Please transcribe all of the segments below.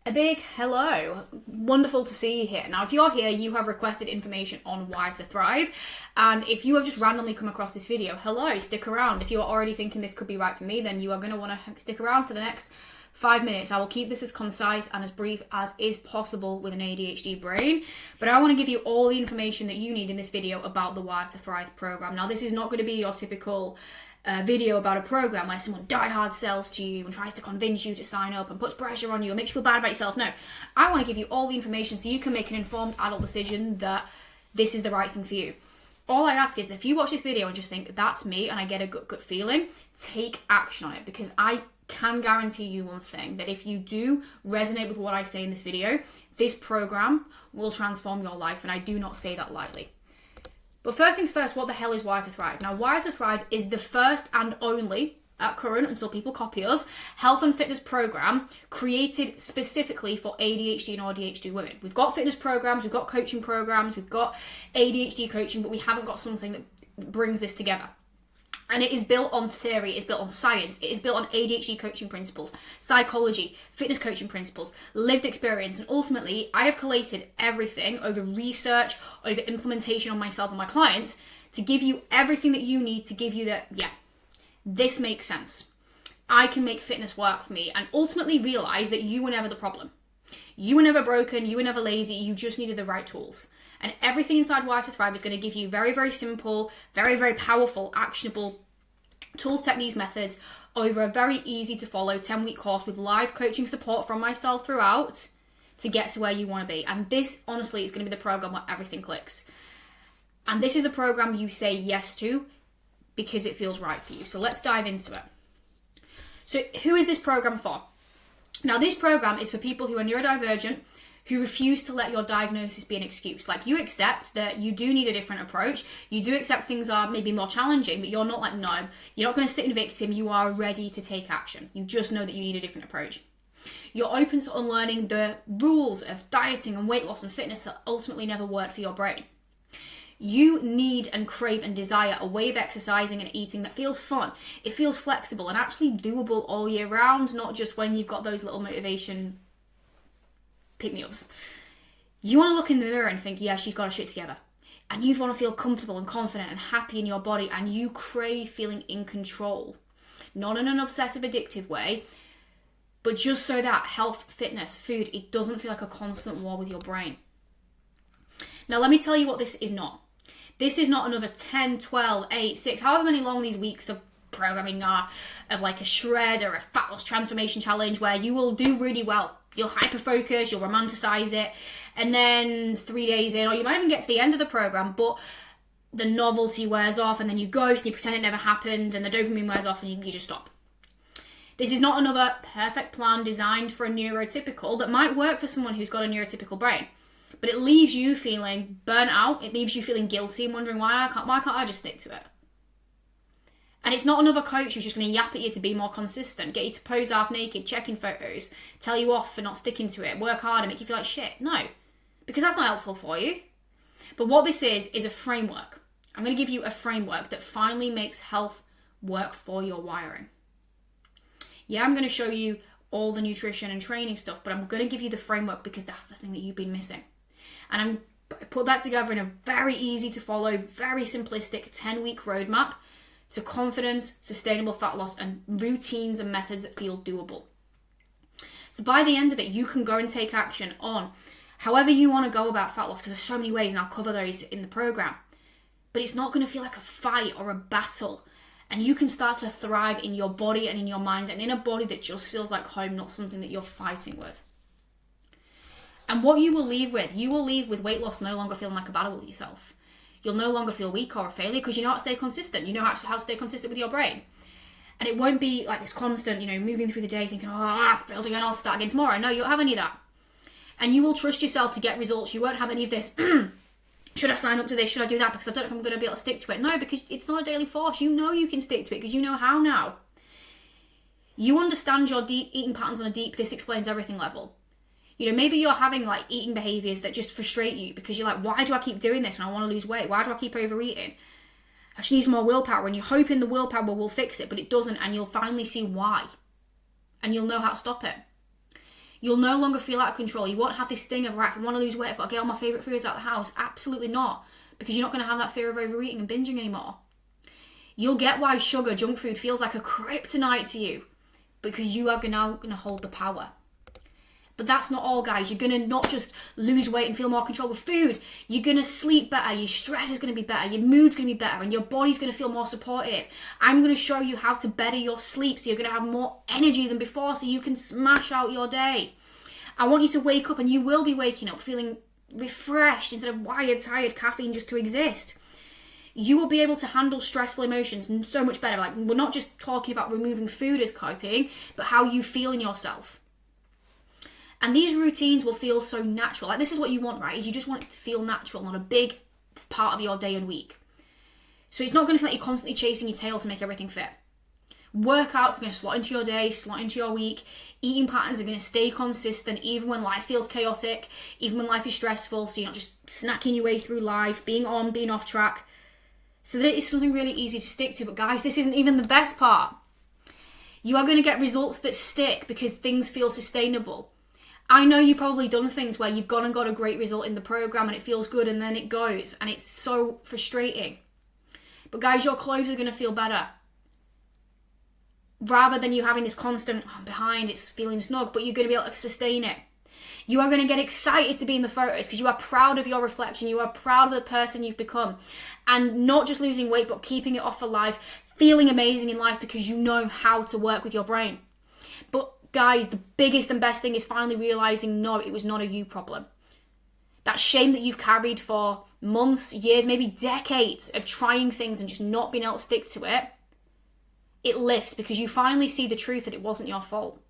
A big hello. Wonderful to see you here. Now, if you're here, you have requested information on Wired to Thrive. And if you have just randomly come across this video, hello, stick around. If you're already thinking this could be right for me, then you are going to want to stick around for the next 5 minutes. I will keep this as concise and as brief as is possible with an ADHD brain. But I want to give you all the information that you need in this video about the Wired to Thrive program. Now, this is not going to be your typical video about a program where someone diehard sells to you and tries to convince you to sign up and puts pressure on you and makes you feel bad about yourself. No, I want to give you all the information so you can make an informed adult decision that this is the right thing for you. All I ask is that if you watch this video and just think, that's me and I get a gut feeling, take action on it, because I can guarantee you one thing, that if you do resonate with what I say in this video, this program will transform your life, and I do not say that lightly. But first things first, what the hell is Wired to Thrive? Now, Wired to Thrive is the first and only, at current, until people copy us, health and fitness program created specifically for ADHD and AuDHD women. We've got fitness programs, we've got coaching programs, we've got ADHD coaching, but we haven't got something that brings this together. And it is built on theory, it is built on science, it is built on ADHD coaching principles, psychology, fitness coaching principles, lived experience, and ultimately I have collated everything over research, over implementation on myself and my clients to give you everything that you need to give you that, yeah, this makes sense. I can make fitness work for me, and ultimately realize that you were never the problem. You were never broken, you were never lazy, you just needed the right tools. And everything inside Wired to Thrive is going to give you very, very simple, very, very powerful, actionable tools, techniques, methods over a very easy to follow 10-week course with live coaching support from myself throughout to get to where you want to be. And this, honestly, is going to be the program where everything clicks. And this is the program you say yes to because it feels right for you. So let's dive into it. So who is this program for? Now, this program is for people who are neurodivergent, who refuse to let your diagnosis be an excuse. Like, you accept that you do need a different approach. You do accept things are maybe more challenging, but you're not like, no, you're not going to sit in victim. You are ready to take action. You just know that you need a different approach. You're open to unlearning the rules of dieting and weight loss and fitness that ultimately never worked for your brain. You need and crave and desire a way of exercising and eating that feels fun. It feels flexible and actually doable all year round, not just when you've got those little motivation pick-me-ups. You want to look in the mirror and think, yeah, she's got her shit together. And you want to feel comfortable and confident and happy in your body, and you crave feeling in control. Not in an obsessive, addictive way, but just so that health, fitness, food, it doesn't feel like a constant war with your brain. Now, let me tell you what this is not. This is not another 10, 12, 8, 6, however many long these weeks of programming are, of like a shred or a fat loss transformation challenge where you will do really well. You'll hyper-focus, you'll romanticize it, and then 3 days in, or you might even get to the end of the program, but the novelty wears off, and then you ghost and you pretend it never happened, and the dopamine wears off, and you just stop. This is not another perfect plan designed for a neurotypical that might work for someone who's got a neurotypical brain, but it leaves you feeling burnt out, it leaves you feeling guilty and wondering why can't I just stick to it? And it's not another coach who's just going to yap at you to be more consistent, get you to pose half naked, check in photos, tell you off for not sticking to it, work hard and make you feel like shit. No, because that's not helpful for you. But what this is a framework. I'm going to give you a framework that finally makes health work for your wiring. Yeah, I'm going to show you all the nutrition and training stuff, but I'm going to give you the framework because that's the thing that you've been missing. And I put that together in a very easy to follow, very simplistic 10-week roadmap to confidence, sustainable fat loss, and routines and methods that feel doable. So by the end of it, you can go and take action on however you want to go about fat loss, because there's so many ways, and I'll cover those in the program. But it's not going to feel like a fight or a battle. And you can start to thrive in your body and in your mind, and in a body that just feels like home, not something that you're fighting with. And what you will leave with weight loss no longer feeling like a battle with yourself. You'll no longer feel weak or a failure because you know how to stay consistent. You know how to stay consistent with your brain. And it won't be like this constant, moving through the day thinking, I failed again, I'll start again tomorrow. No, you won't have any of that. And you will trust yourself to get results. You won't have any of this, should I sign up to this? Should I do that? Because I don't know if I'm going to be able to stick to it. No, because it's not a daily force. You know you can stick to it because you know how now. You understand your deep eating patterns on a deep, this explains everything level. Maybe you're having like eating behaviors that just frustrate you because you're like, why do I keep doing this when I want to lose weight? Why do I keep overeating? I just need some more willpower, and you're hoping the willpower will fix it, but it doesn't, and you'll finally see why. And you'll know how to stop it. You'll no longer feel out of control. You won't have this thing of, right, if I want to lose weight, I've got to get all my favourite foods out of the house. Absolutely not. Because you're not going to have that fear of overeating and binging anymore. You'll get why sugar, junk food feels like a kryptonite to you. Because you are now going to hold the power. But that's not all, guys. You're going to not just lose weight and feel more control with food. You're going to sleep better. Your stress is going to be better. Your mood's going to be better. And your body's going to feel more supportive. I'm going to show you how to better your sleep so you're going to have more energy than before so you can smash out your day. I want you to wake up, and you will be waking up feeling refreshed instead of wired, tired, caffeine just to exist. You will be able to handle stressful emotions so much better. Like, we're not just talking about removing food as coping, but how you feel in yourself. And these routines will feel so natural. Like, this is what you want, right? Is you just want it to feel natural, not a big part of your day and week. So it's not going to feel like you're constantly chasing your tail to make everything fit. Workouts are going to slot into your day, slot into your week. Eating patterns are going to stay consistent even when life feels chaotic, even when life is stressful. So you're not just snacking your way through life, being on, being off track. So that it is something really easy to stick to. But guys, this isn't even the best part. You are going to get results that stick because things feel sustainable. I know you've probably done things where you've gone and got a great result in the program and it feels good and then it goes and it's so frustrating. But guys, your clothes are going to feel better. Rather than you having this constant, I'm behind, it's feeling snug, but you're going to be able to sustain it. You are going to get excited to be in the photos because you are proud of your reflection. You are proud of the person you've become. And not just losing weight, but keeping it off for life, feeling amazing in life because you know how to work with your brain. But guys, the biggest and best thing is finally realizing, no, it was not a you problem. That shame that you've carried for months, years, maybe decades of trying things and just not being able to stick to it, it lifts because you finally see the truth that it wasn't your fault.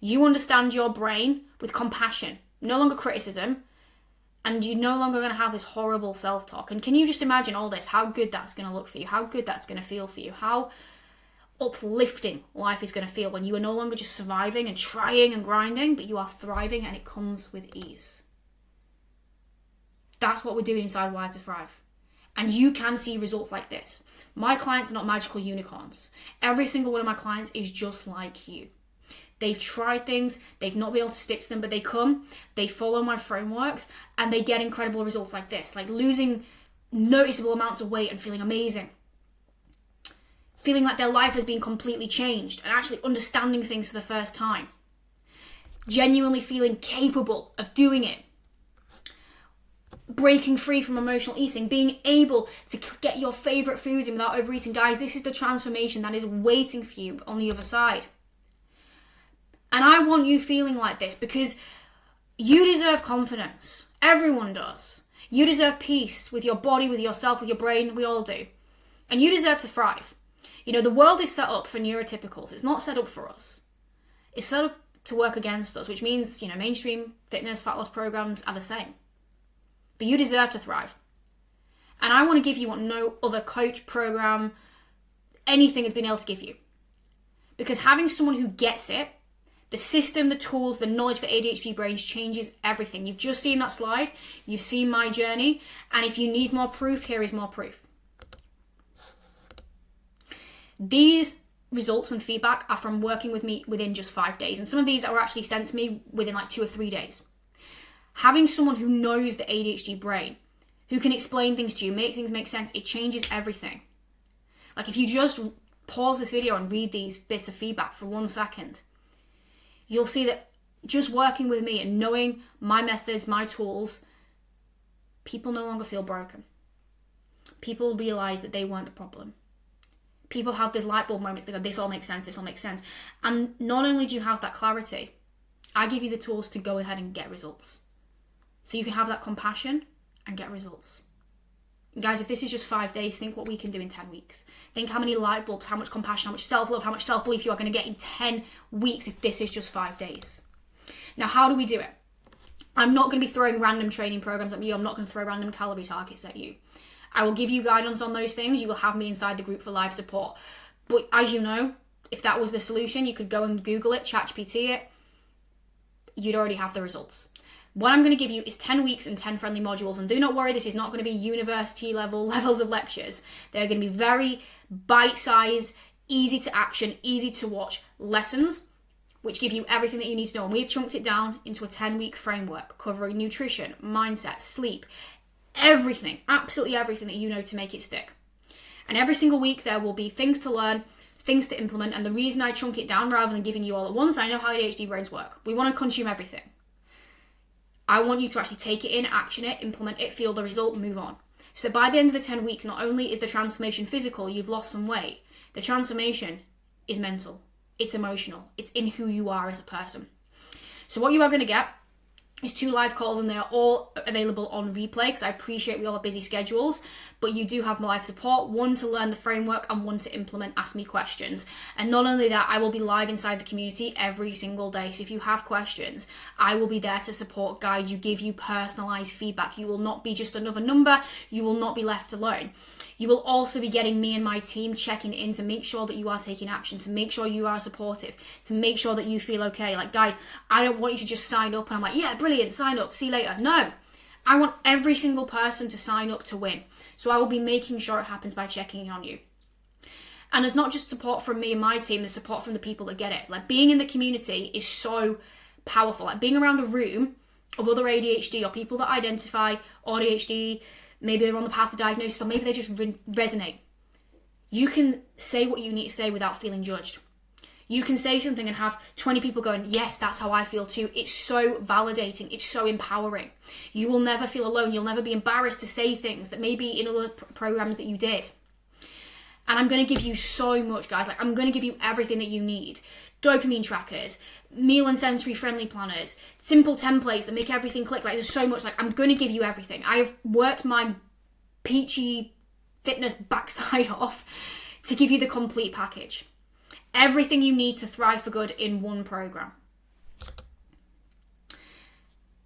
You understand your brain with compassion, no longer criticism, and you're no longer going to have this horrible self-talk. And can you just imagine all this, how good that's going to look for you, how good that's going to feel for you, how uplifting life is going to feel when you are no longer just surviving and trying and grinding, but you are thriving and it comes with ease. That's what we're doing inside Wired to Thrive. And you can see results like this. My clients are not magical unicorns. Every single one of my clients is just like you. They've tried things, they've not been able to stick to them, but they come, they follow my frameworks, and they get incredible results like this, like losing noticeable amounts of weight and feeling amazing. Feeling like their life has been completely changed and actually understanding things for the first time. Genuinely feeling capable of doing it. Breaking free from emotional eating, being able to get your favourite foods in without overeating. Guys, this is the transformation that is waiting for you on the other side. And I want you feeling like this because you deserve confidence. Everyone does. You deserve peace with your body, with yourself, with your brain. We all do. And you deserve to thrive. You know, the world is set up for neurotypicals. It's not set up for us. It's set up to work against us, which means, you know, mainstream fitness, fat loss programs are the same. But you deserve to thrive. And I want to give you what no other coach, program, anything has been able to give you. Because having someone who gets it, the system, the tools, the knowledge for ADHD brains changes everything. You've just seen that slide. You've seen my journey. And if you need more proof, here is more proof. These results and feedback are from working with me within just 5 days. And some of these are actually sent to me within like 2 or 3 days. Having someone who knows the ADHD brain, who can explain things to you, make things make sense, it changes everything. Like if you just pause this video and read these bits of feedback for 1 second, you'll see that just working with me and knowing my methods, my tools, people no longer feel broken. People realize that they weren't the problem. People have these light bulb moments. They go, this all makes sense, this all makes sense. And not only do you have that clarity, I give you the tools to go ahead and get results. So you can have that compassion and get results. And guys, if this is just 5 days, think what we can do in 10 weeks. Think how many light bulbs, how much compassion, how much self-love, how much self-belief you are going to get in 10 weeks if this is just 5 days. Now, how do we do it? I'm not going to be throwing random training programs at you. I'm not going to throw random calorie targets at you. I will give you guidance on those things. You will have me inside the group for live support. But as you know, if that was the solution, you could go and Google it, ChatGPT it. You'd already have the results. What I'm going to give you is 10 weeks and 10 friendly modules. And do not worry, this is not going to be university levels of lectures. They're going to be very bite-sized, easy to action, easy to watch lessons which give you everything that you need to know. And we've chunked it down into a 10-week framework covering nutrition, mindset, sleep, everything, absolutely everything that you know to make it stick. And every single week there will be things to learn, things to implement. And the reason I chunk it down rather than giving you all at once, I know how ADHD brains work. We want to consume everything. I want you to actually take it in, action it, implement it, feel the result, move on. So by the end of the 10 weeks, not only is the transformation physical, you've lost some weight, the transformation is mental, it's emotional, it's in who you are as a person. So what you are going to get is 2 live calls, and they are all available on replay because I appreciate we all have busy schedules, but you do have my live support, 1 to learn the framework and 1 to implement, ask me questions. And not only that, I will be live inside the community every single day. So if you have questions, I will be there to support, guide you, give you personalized feedback. You will not be just another number. You will not be left alone. You will also be getting me and my team checking in to make sure that you are taking action, to make sure you are supportive, to make sure that you feel okay. Like, guys, I don't want you to just sign up and I'm like, yeah, brilliant, sign up, see you later. No, I want every single person to sign up to win. So I will be making sure it happens by checking in on you. And there's not just support from me and my team, there's support from the people that get it. Like, being in the community is so powerful. Like, being around a room of other ADHD or people that identify AuDHD, maybe they're on the path to diagnosis, or maybe they just resonate. You can say what you need to say without feeling judged. You can say something and have 20 people going, yes, that's how I feel too. It's so validating. It's so empowering. You will never feel alone. You'll never be embarrassed to say things that maybe in other programs that you did. And I'm going to give you so much, guys. Like, I'm going to give you everything that you need. Dopamine trackers, meal and sensory friendly planners, simple templates that make everything click. Like, there's so much. Like, I'm going to give you everything. I've worked my peachy fitness backside off to give you the complete package. Everything you need to thrive for good in one program.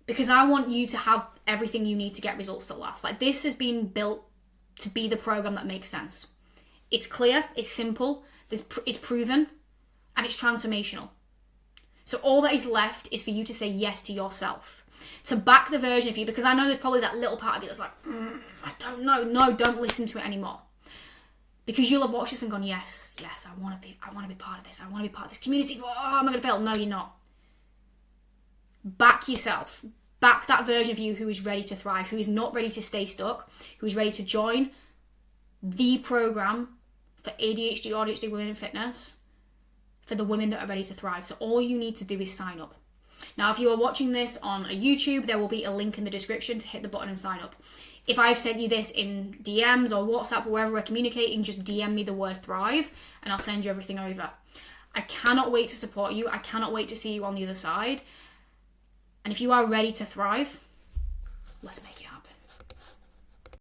Because I want you to have everything you need to get results that last. Like, this has been built to be the program that makes sense. It's clear, it's simple, it's proven, and it's transformational. So all that is left is for you to say yes to yourself, to back the version of you, because I know there's probably that little part of you that's like, I don't know. No, don't listen to it anymore. Because you'll have watched this and gone, yes, I want to be part of this. I want to be part of this community. Oh, am I going to fail? No, you're not. Back yourself. Back that version of you who is ready to thrive, who is not ready to stay stuck, who is ready to join the program for ADHD, AuDHD, women in fitness, for the women that are ready to thrive. So all you need to do is sign up. Now, if you are watching this on a YouTube, there will be a link in the description to hit the button and sign up. If I've sent you this in DMs or WhatsApp or wherever we're communicating, just DM me the word thrive and I'll send you everything over. I cannot wait to support you. I cannot wait to see you on the other side. And if you are ready to thrive, let's make it happen.